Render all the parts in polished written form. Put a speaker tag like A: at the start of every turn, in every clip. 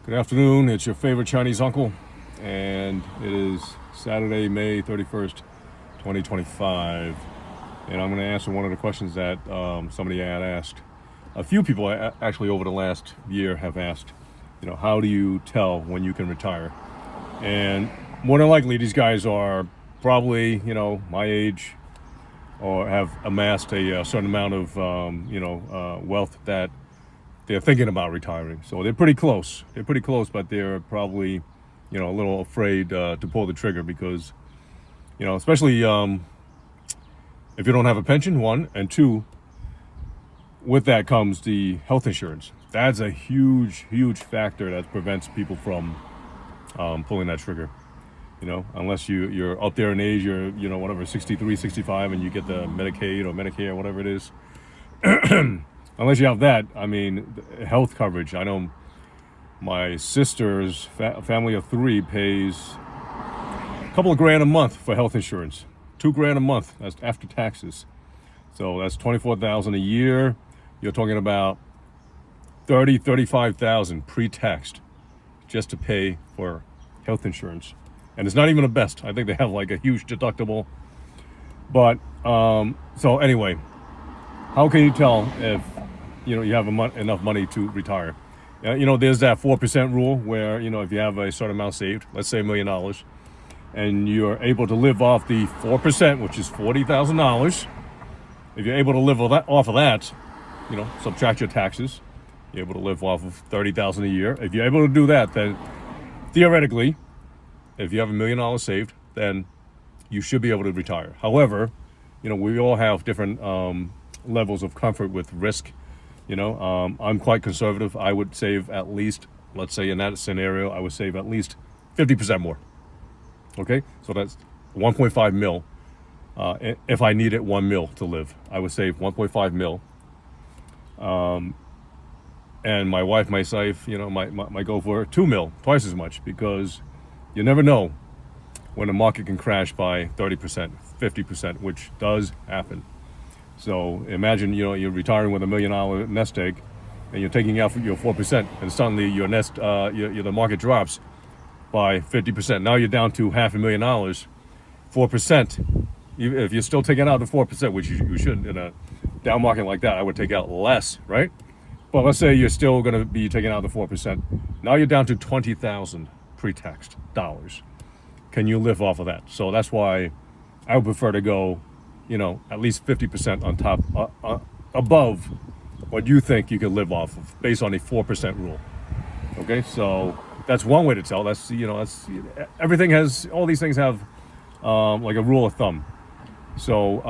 A: Good afternoon. It's your favorite Chinese uncle, and it is Saturday, May 31st, 2025. And I'm going to answer one of the questions that somebody had asked. A few people actually over the last year have asked, how do you tell when you can retire? And more than likely, these guys are probably, my age or have amassed a certain amount of, wealth that they're thinking about retiring. So they're pretty close. But they're probably, a little afraid to pull the trigger because, especially if you don't have a pension, one, and two, with that comes the health insurance. That's a huge, huge factor that prevents people from pulling that trigger. Unless you're up there in age, you're, whatever, 63, 65, and you get the Medicaid or Medicare, whatever it is. Unless you have that, health coverage. I know my sister's family of three pays a couple of grand a month for health insurance. $2,000 a month. That's after taxes. So that's $24,000 a year. You're talking about $35,000 pre-taxed just to pay for health insurance. And it's not even the best. I think they have like a huge deductible. But so anyway, how can you tell if you have enough money to retire? There's that 4% rule where if you have a certain amount saved, let's say $1 million, and you're able to live off the 4%, which is $40,000. If you're able to live off of that, subtract your taxes, you're able to live off of $30,000 a year. If you're able to do that, then theoretically, if you have $1 million saved, then you should be able to retire. However, we all have different levels of comfort with risk. I'm quite conservative. I would save at least, let's say in that scenario, I would save at least 50% more. Okay, so that's 1.5 mil. If I needed 1 mil to live, I would save 1.5 mil. And my wife, myself, might go for 2 mil, twice as much, because you never know when the market can crash by 30%, 50%, which does happen. So imagine, you're retiring with $1 million nest egg, and you're taking out your 4%, and suddenly your the market drops by 50%. Now you're down to $500,000. 4%. If you're still taking out the 4%, which you shouldn't in a down market like that, I would take out less, right? But let's say you're still going to be taking out the 4%. Now you're down to $20,000 pre-tax dollars. Can you live off of that? So that's why I would prefer to go, at least 50% on top, above what you think you can live off of, based on a 4% rule. Okay, so that's one way to tell. That's all these things have like a rule of thumb. So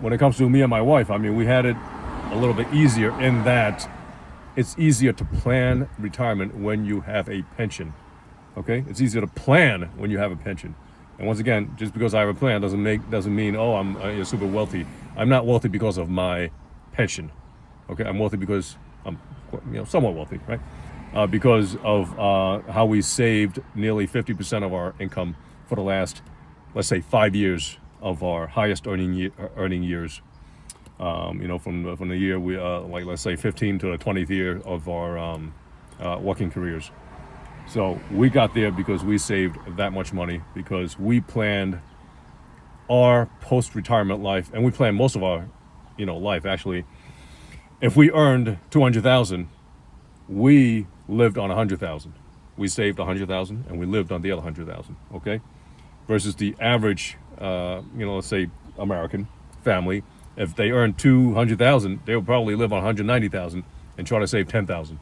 A: when it comes to me and my wife, we had it a little bit easier in that it's easier to plan retirement when you have a pension. Okay, it's easier to plan when you have a pension. And once again, just because I have a plan doesn't mean I'm super wealthy. I'm not wealthy because of my pension. Okay, I'm wealthy because I'm somewhat wealthy, right? Because of how we saved nearly 50% of our income for the last, let's say, 5 years of our highest earning years. From the year we let's say 15 to the 20th year of our working careers. So we got there because we saved that much money, because we planned our post-retirement life, and we planned most of our, life actually. If we earned 200,000, we lived on 100,000. We saved 100,000, and we lived on the other 100,000. Okay, versus the average, let's say American family, if they earned 200,000, they would probably live on 190,000 and try to save 10,000.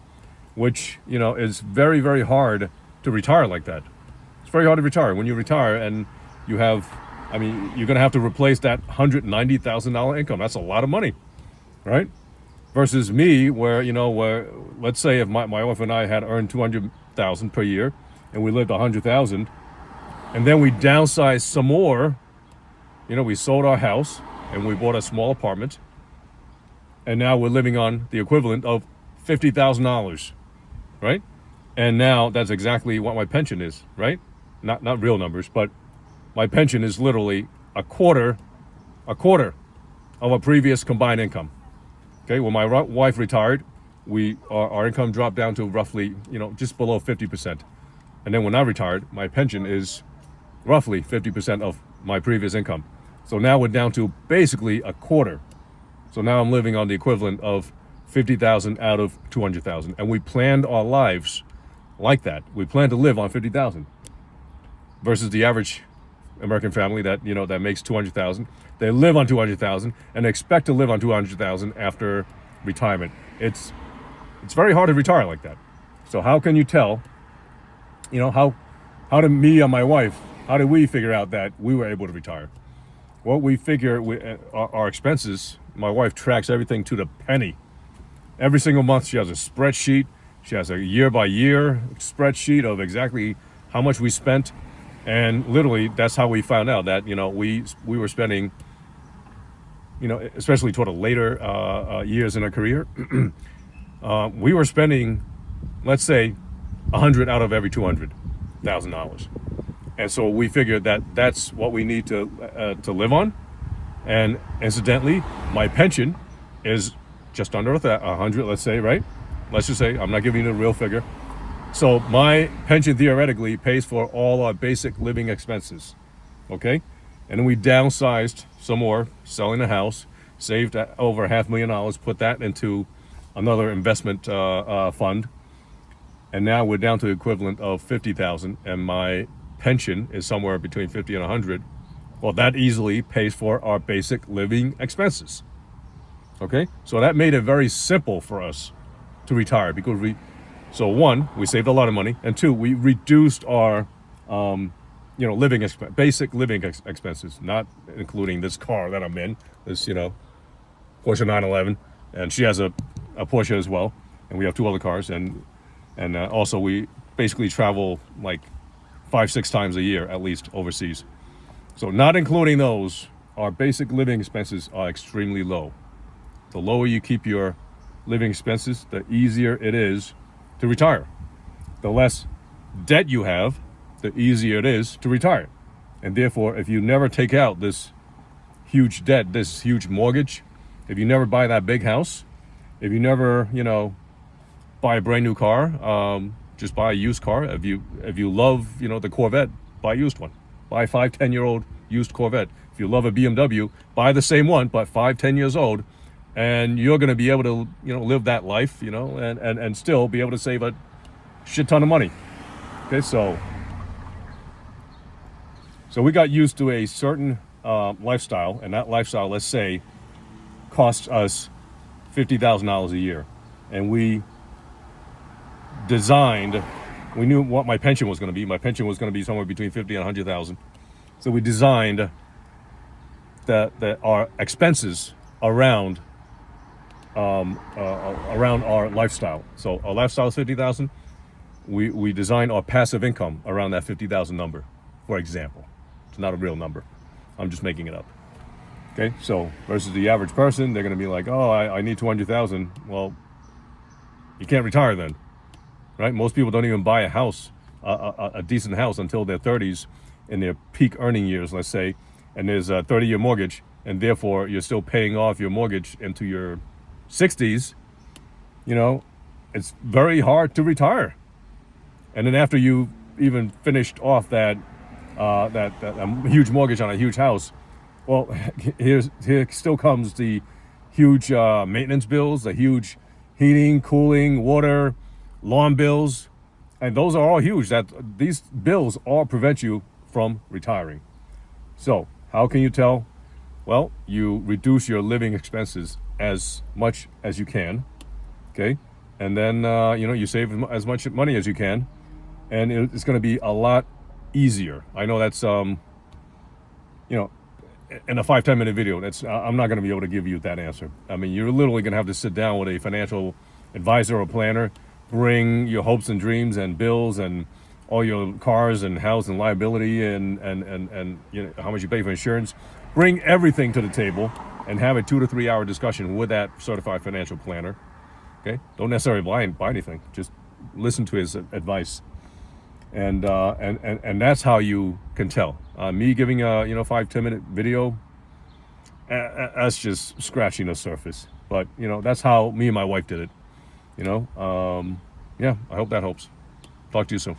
A: Which, is very, very hard to retire like that. It's very hard to retire. When you retire and you have, you're going to have to replace that $190,000 income. That's a lot of money, right? Versus me, where let's say if my wife and I had earned 200,000 per year and we lived 100,000, and then we downsized some more, we sold our house and we bought a small apartment, and now we're living on the equivalent of $50,000. Right? And now that's exactly what my pension is, right? Not real numbers, but my pension is literally a quarter of a previous combined income. Okay, when my wife retired, our income dropped down to roughly, just below 50%. And then when I retired, my pension is roughly 50% of my previous income. So now we're down to basically a quarter. So now I'm living on the equivalent of 50,000 out of 200,000. And we planned our lives like that. We plan to live on 50,000 versus the average American family that makes 200,000. They live on 200,000 and expect to live on 200,000 after retirement. It's very hard to retire like that. So how can you tell, how did me and my wife, how did we figure out that we were able to retire? Well, we figure our expenses, my wife tracks everything to the penny. Every single month she has a spreadsheet. She has a year-by-year spreadsheet of exactly how much we spent. And literally, that's how we found out that, we were spending, especially toward the later years in our career, we were spending, let's say, 100 out of every $200,000. And so we figured that that's what we need to live on. And incidentally, my pension is just under 100, let's say, right? Let's just say, I'm not giving you the real figure. So my pension theoretically pays for all our basic living expenses, okay? And then we downsized some more, selling the house, saved over $500,000, put that into another investment fund, and now we're down to the equivalent of 50,000, and my pension is somewhere between 50 and 100. Well, that easily pays for our basic living expenses. Okay, so that made it very simple for us to retire because one, we saved a lot of money, and two, we reduced our, basic living expenses, not including this car that I'm in, this, Porsche 911, and she has a Porsche as well, and we have two other cars, and also we basically travel like 5-6 times a year at least overseas. So not including those, our basic living expenses are extremely low. The lower you keep your living expenses, the easier it is to retire. The less debt you have, the easier it is to retire. And therefore, if you never take out this huge debt, this huge mortgage, if you never buy that big house, if you never, buy a brand new car, just buy a used car. If you love, the Corvette, buy a used one. Buy a 5-10-year-old used Corvette. If you love a BMW, buy the same one, but 5-10 years old, and you're going to be able to, live that life, and still be able to save a shit ton of money. Okay, so we got used to a certain lifestyle, and that lifestyle, let's say, costs us $50,000 a year, and we knew what my pension was going to be. My pension was going to be somewhere between 50 and 100,000. So we designed that our expenses around our lifestyle. So our lifestyle is 50,000. We designed our passive income around that 50,000 number, for example. It's not a real number. I'm just making it up. Okay, so versus the average person, they're going to be like, oh, I need 200,000. Well, you can't retire then, right? Most people don't even buy a house, a decent house, until their 30s, in their peak earning years, let's say, and there's a 30-year mortgage, and therefore you're still paying off your mortgage into your 60s. It's very hard to retire. And then after you even finished off that huge mortgage on a huge house, well, here still comes the huge maintenance bills, the huge heating, cooling, water, lawn bills, and those are all huge. These bills all prevent you from retiring. So how can you tell? Well, you reduce your living expenses as much as you can, okay? And then, you save as much money as you can, and it's going to be a lot easier. I know that's, in a 5-10 minute video, I'm not going to be able to give you that answer. I mean, you're literally going to have to sit down with a financial advisor or planner, bring your hopes and dreams and bills and all your cars and house and liability and how much you pay for insurance. Bring everything to the table and have a 2 to 3 hour discussion with that certified financial planner. Okay, don't necessarily buy anything. Just listen to his advice, and that's how you can tell. Me giving a 5-10 minute video, that's just scratching the surface. But that's how me and my wife did it. Yeah, I hope that helps. Talk to you soon.